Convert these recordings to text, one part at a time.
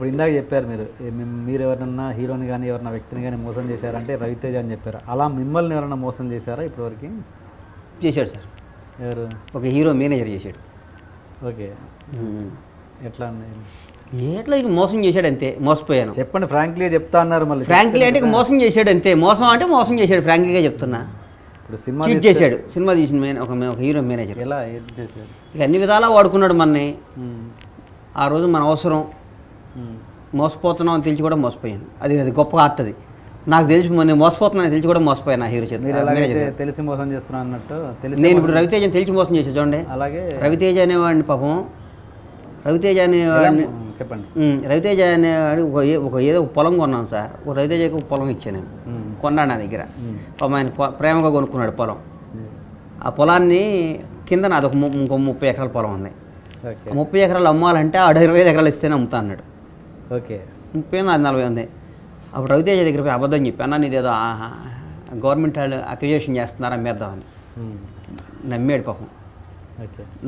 ఇప్పుడు ఇందాక చెప్పారు మీరు ఎవరన్నా హీరోని కానీ ఎవరన్నా వ్యక్తిని కానీ మోసం చేశారంటే రవితేజ అని చెప్పారు. అలా మిమ్మల్ని ఎవరన్నా మోసం చేశారా ఇప్పటివరకు? చేశాడు సార్. ఎవరు? ఒక హీరో మేనేజర్ చేశాడు. ఓకే, ఎట్లా ఎట్లా ఇక మోసం చేశాడు అంతే, మోసపోయాను. చెప్పండి, ఫ్రాంక్లీ చెప్తా అన్నారు. మళ్ళీ ఫ్రాంక్లీ అంటే ఇక మోసం చేశాడు అంతే, మోసం అంటే మోసం చేశాడు, ఫ్రాంక్లీగా చెప్తున్నా. ఇప్పుడు సినిమా చీట్ చేశాడు, సినిమా తీసిన ఒక హీరో మేనేజర్. ఎలా చేశాడు? ఇక అన్ని విధాలా వాడుకున్నాడు మనని. ఆ రోజు మన అవసరం, మోసపోతున్నాం అని తెలిసి కూడా మోసపోయాను. అది గొప్ప ఆర్ట్. అది నాకు తెలిసి నేను మోసపోతున్నాను తెలిసి కూడా మోసపోయాను ఆ హీరో చేత. తెలిసి మోసం చేస్తున్నా అన్నట్టు నేను ఇప్పుడు రవితేజని తెలిసి మోసం చేసా చూడండి. అలాగే రవితేజ అనేవాడిని పాపం, రవితేజ అనేవాడిని చెప్పండి. రవితేజ అనేవాడు ఏదో ఒక పొలం కొన్నాను సార్. ఒక రవితేజకి ఒక పొలం ఇచ్చాను నేను, కొన్నాడు నా దగ్గర. పాపం ఆయన ప్రేమగా కొనుక్కున్నాడు పొలం. ఆ పొలాన్ని కింద నాది ఇంకో 30 ఎకరాల పొలం ఉంది. 30 ఎకరాలు అమ్మాలంటే 25 ఎకరాలు ఇస్తేనే అమ్ముతా అన్నాడు. ఓకే, 30 నాది 40 ఉంది. అప్పుడు రవితేజ దగ్గర పోయి అబద్ధం చెప్పి, అన్న నీదేదో గవర్నమెంట్ వాళ్ళు అక్విజిషన్ చేస్తున్నారు అమ్మేద్దామని. నమ్మాడు పాపం,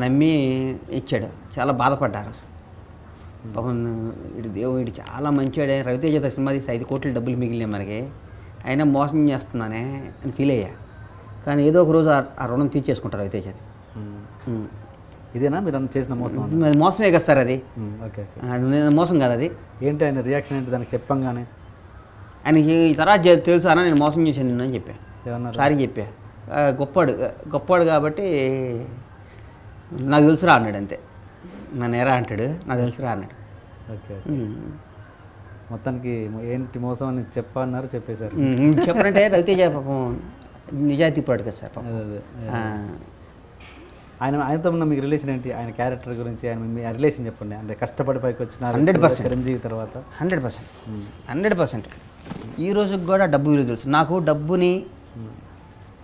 నమ్మి ఇచ్చాడు. చాలా బాధపడ్డారు అసలు పాపం. వీడు చాలా మంచివాడే, రవితేజ సినిమా తీసి 5 కోట్ల డబ్బులు మిగిలినాయి మనకి, అయినా మోసం చేస్తున్నానే అని ఫీల్ అయ్యా. కానీ ఏదో ఒక రోజు ఆ రుణం తీర్చేసుకుంటారు రవితేజ. ఇదేనా మీరు చేసిన మోసం? అది మోసమే కదా సార్, అది మోసం కాదు. అది ఏంటి ఆయన రియాక్షన్ ఏంటి దానికి చెప్పంగానే? ఆయనకి ఈ తర్వాత తెలుసు అన్న నేను మోసం చేశాను నిన్ను అని చెప్పా. సారీ చెప్పా. గొప్పవాడు కాబట్టి నాకు తెలుసురా అన్నాడు అంతే. నన్ను ఎరా అంటాడు, నాకు తెలుసురా అన్నాడు. ఓకే, మొత్తానికి ఏంటి మోసం అని చెప్పన్నారు, చెప్పేశారు. చెప్పారంటే రవితేజ పాపం నిజాయితీ పడు కదా సార్ పాపం. ఆయనతో ఉన్న మీకు రిలేషన్ ఏంటి? ఆయన క్యారెక్టర్ గురించి ఆయన మీ రిలేషన్ చెప్పండి. అంటే కష్టపడి పైకి వచ్చిన 100% చిరంజీవి తర్వాత 100% ఈ రోజుకి కూడా డబ్బు విలువ తెలుసు నాకు. డబ్బుని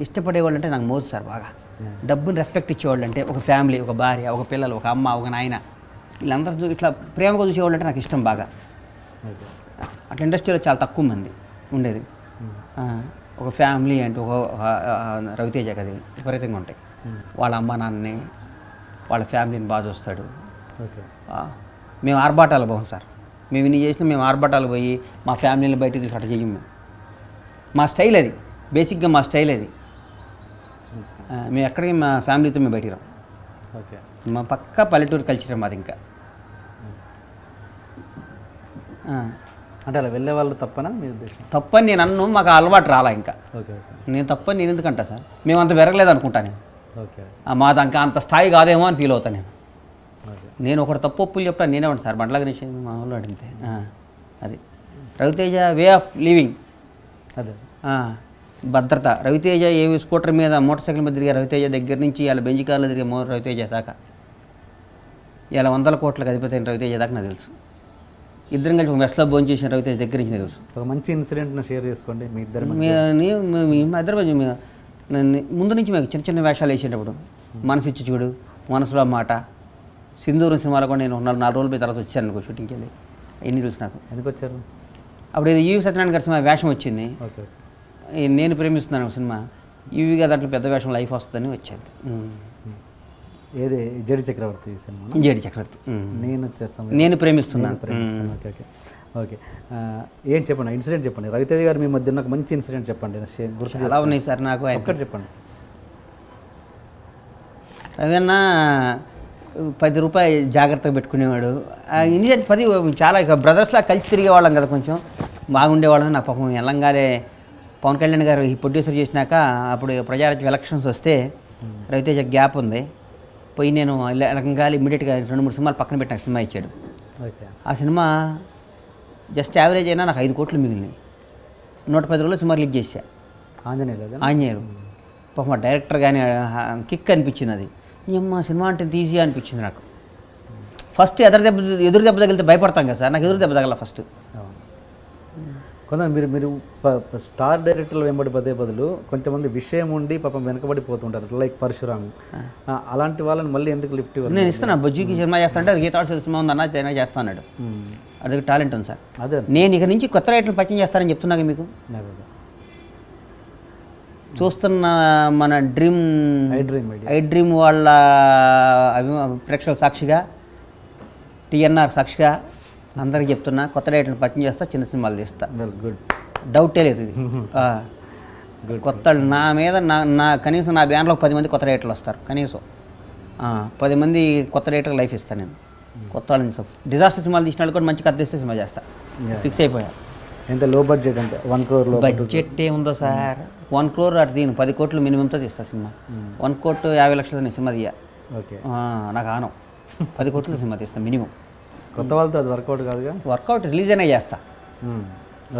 ఇష్టపడేవాళ్ళు అంటే నాకు మోజు సార్ బాగా. డబ్బుని రెస్పెక్ట్ ఇచ్చేవాళ్ళు అంటే ఒక ఫ్యామిలీ, ఒక భార్య, ఒక పిల్లలు, ఒక అమ్మ, ఒక నాయన, వీళ్ళందరూ ఇట్లా ప్రేమగా చూసేవాళ్ళు అంటే నాకు ఇష్టం బాగా. అట్లా ఇండస్ట్రీలో చాలా తక్కువ మంది ఉండేది. ఒక ఫ్యామిలీ అంటే ఒక రవితేజ కదా విపరీతంగా ఉంటాయి. వాళ్ళ అమ్మ నాన్నని, వాళ్ళ ఫ్యామిలీని బాగా చూస్తాడు. మేము ఆర్భాటాలు పోం సార్. మేము ఇన్ని చేసినా మేము ఆర్భాటాలు పోయి మా ఫ్యామిలీని బయటకు తీసి అట్లా చెయ్యం మేము. మా స్టైల్ అది, బేసిక్గా మా స్టైల్ అది. మేము ఎక్కడికి మా ఫ్యామిలీతో మేము బయటికి రాం. ఓకే, మా పక్క పల్లెటూరు కల్చర్ మాది. ఇంకా అంటే అలా వెళ్ళే వాళ్ళు తప్పనా మీ ఉద్దేశం? తప్పని నేను అన్ను, మాకు అలవాటు రాలా ఇంకా. ఓకే, నేను తప్పని నేను ఎందుకంటా సార్, మేము అంత పెరగలేదు అనుకుంటా నేను. ఓకే, మాది ఇంకా అంత స్థాయి కాదేమో అని ఫీల్ అవుతాను నేను. నేను ఒకటి తప్పు ఒప్పులు చెప్తాను నేనే ఉంటాను సార్. బండ్ల గురించి మా వాళ్ళు అడిగితే అది రవితేజ వే ఆఫ్ లివింగ్. అదే భద్రత. రవితేజ ఏ స్కూటర్ మీద మోటార్ సైకిల్ మీద తిరిగే రవితేజ దగ్గర నుంచి ఇలా బెంజి కార్లో తిరిగే రవితేజ దాకా, ఇలా 100 కోట్లకు అధిపతి అయిన రవితేజ దాకా నాకు తెలుసు. ఇద్దరం కలిసి మెస్లో భోజనం చేసిన రవితేజ దగ్గర నుంచి తెలుసు. ఒక మంచి ఇన్సిడెంట్ను షేర్ చేసుకోండి మీ ఇద్దరు. ముందు నుంచి మేము చిన్న చిన్న వేషాలు వేసేటప్పుడు మనసిచ్చి చూడు, మనసులో మాట, సింధూరం సినిమాలో కూడా నేను 4 రోజుల తర్వాత వచ్చాను అనుకో షూటింగ్కి వెళ్ళి. ఎన్ని తెలుసు నాకు. ఎందుకు వచ్చారు? అప్పుడు ఇది ఈవి సత్యనారాయణ గారి సినిమా వేషం వచ్చింది. ఓకే, నేను ప్రేమిస్తున్నాను సినిమా. ఈవిగా దాంట్లో పెద్ద వేషం లైఫ్ వస్తుందని వచ్చేది. ఏది? జడి చక్రవర్తి సినిమా. జడి చక్రవర్తి. నేను ప్రేమిస్తున్నాను. Okay, okay, okay. ఏం చెప్పండి, ఇన్సిడెంట్ చెప్పండి. రవితేజ గారు మీ మధ్య ఒక మంచి ఇన్సిడెంట్ చెప్పండి. గుర్తు ఎలా ఉన్నాయి సార్ నాకు ఒక్కటి చెప్పండి. రవి అన్న 10 రూపాయలు జాగ్రత్తగా పెట్టుకునేవాడు. ఇన్సిడెంట్ 10 చాలా ఇక బ్రదర్స్లా కలిసి తిరిగేవాళ్ళం కదా, కొంచెం బాగుండేవాళ్ళం. నాకు పాపం ఎల్లంగానే పవన్ కళ్యాణ్ గారు ఈ ప్రొడ్యూసర్ చేసినాక అప్పుడు ప్రజారాజ్యం ఎలక్షన్స్ వస్తే రవితేజ గ్యాప్ ఉంది పోయి నేను ఎలకంగాలి ఇమ్మీడియట్గా 2-3 సినిమాలు పక్కన పెట్టి నాకు సినిమా ఇచ్చాడు. ఆ సినిమా జస్ట్ యావరేజ్ అయినా నాకు 5 కోట్లు మిగిలినాయి. 110 రోజులు సినిమా రిలీజ్ చేశా. ఆంజనేయులు. పాపం డైరెక్టర్ కానీ కిక్ అనిపించింది. అది అమ్మ సినిమా అంటే ఈజీగా అనిపించింది నాకు. ఫస్ట్ ఎదురు దెబ్బ తగిలితే భయపడతాం కదా సార్, నాకు ఎదురు దెబ్బ తగల ఫస్ట్. కొంత మీరు స్టార్ డైరెక్టర్లు వెంబడి పదే బదులు కొంతమంది విషయం ఉండి పాపం వెనకబడిపోతుంటారు, లైక్ పరశురామ్. అలాంటి వాళ్ళని మళ్ళీ ఎందుకు లిఫ్ట్ ఇవ్వాలి? నేను ఇస్తాను. బొజ్జుకి సినిమా చేస్తానంటే అది గీతాడు సినిమా ఉందన్నా నేను చేస్తాను. అది టాలెంట్ ఉంది సార్. అదే నేను ఇక నుంచి కొత్త రైటర్లు పరిచయం చేస్తానని చెప్తున్నాగా మీకు. చూస్తున్న మన ఐ డ్రీమ్ వాళ్ళ ప్రేక్షకుల సాక్షిగా, టీఎన్ఆర్ సాక్షిగా, అందరికి చెప్తున్నా, కొత్త డైరెక్టర్ని పరిచయం చేస్తా, చిన్న సినిమాలు తీస్తా, వెల్ గుడ్. డౌటే లేదు ఇది. కొత్త నా మీద నా కనీసం నా బ్యానర్లో 10 మంది కొత్త డైరెక్టర్లు వస్తారు కనీసం. 10 మంది కొత్త డైరెక్టర్ లైఫ్ ఇస్తాను నేను. కొత్త వాళ్ళని డిజాస్టర్ సినిమాలు తీసిన వాళ్ళు కూడా మంచి కథ తీస్తే సినిమా చేస్తా. ఫిక్స్ అయిపోయా. ఎంత లో బడ్జెట్ అంటే 1 crore లో? బడ్జెట్ ఏముందో సార్, 1 crore అటు దీని 10 కోట్లు మినిమంతో తీస్తా సినిమా. 1 కోటి 50 లక్షలతో నేను సినిమా తీయ. ఓకే. నాకు ఆనం 10 కోట్లతో సినిమా తీస్తా మినిమం. కొత్త వాళ్ళతో అది వర్కౌట్ కాదుగా. వర్కౌట్ రిలీజ్ అయినా చేస్తా.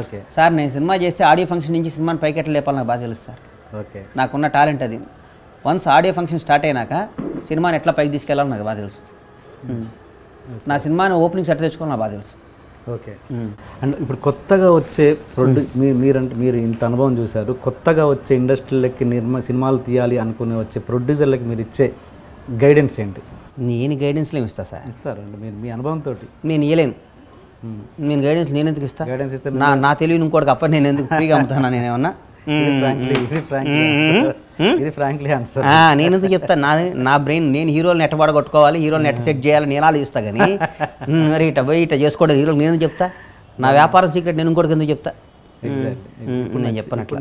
ఓకే సార్ నేను సినిమా చేస్తే ఆడియో ఫంక్షన్ నుంచి సినిమాని పైకి ఎట్లా లేపాలి నాకు బాగా తెలుసు సార్. ఓకే. నాకున్న టాలెంట్ అది. వన్స్ ఆడియో ఫంక్షన్ స్టార్ట్ అయినాక సినిమాని ఎట్లా పైకి తీసుకెళ్ళాలో నాకు బాగా తెలుసు. నా సినిమాని ఓపెనింగ్ సెట్ తెచ్చుకోవాలి నాకు బాగా తెలుసు. ఓకే. అండ్ ఇప్పుడు కొత్తగా వచ్చే మీరు ఇంత అనుభవం చూశారు, కొత్తగా వచ్చే ఇండస్ట్రీలకి సినిమాలు తీయాలి అనుకునే వచ్చే ప్రొడ్యూసర్లకి మీరు ఇచ్చే గైడెన్స్ ఏంటి? నేను గైడెన్స్లో ఇస్తా సార్. ఇస్తారండి మీరు మీ అనుభవంతో? నేను ఇవ్వలేను. నేను గైడెన్స్ నేను ఎందుకు ఇస్తా? గైడెన్స్ ఇస్తే నా తెలివిని ఇంకోటికి అప్పటి నేను ఎందుకు ఫ్రీగా అమ్ముతానా? నేనేమన్నా ఇది ఫ్రాంక్లీ ఆన్సర్. నేను ఎందుకు చెప్తా? నా బ్రెయిన్ నేను హీరోలు నెట్ కొట్టుకోవాలి, హీరోలు నెట్ సెట్ చేయాలి, నేను ఆలోచిస్తా. కానీ మరి ఇట చేసుకోవడం హీరోలు నేను ఎందుకు చెప్తా? నా వ్యాపారం సీక్రెట్ నేను ఇంకోటికి ఎందుకు చెప్తా? నేను చెప్పను అట్లా.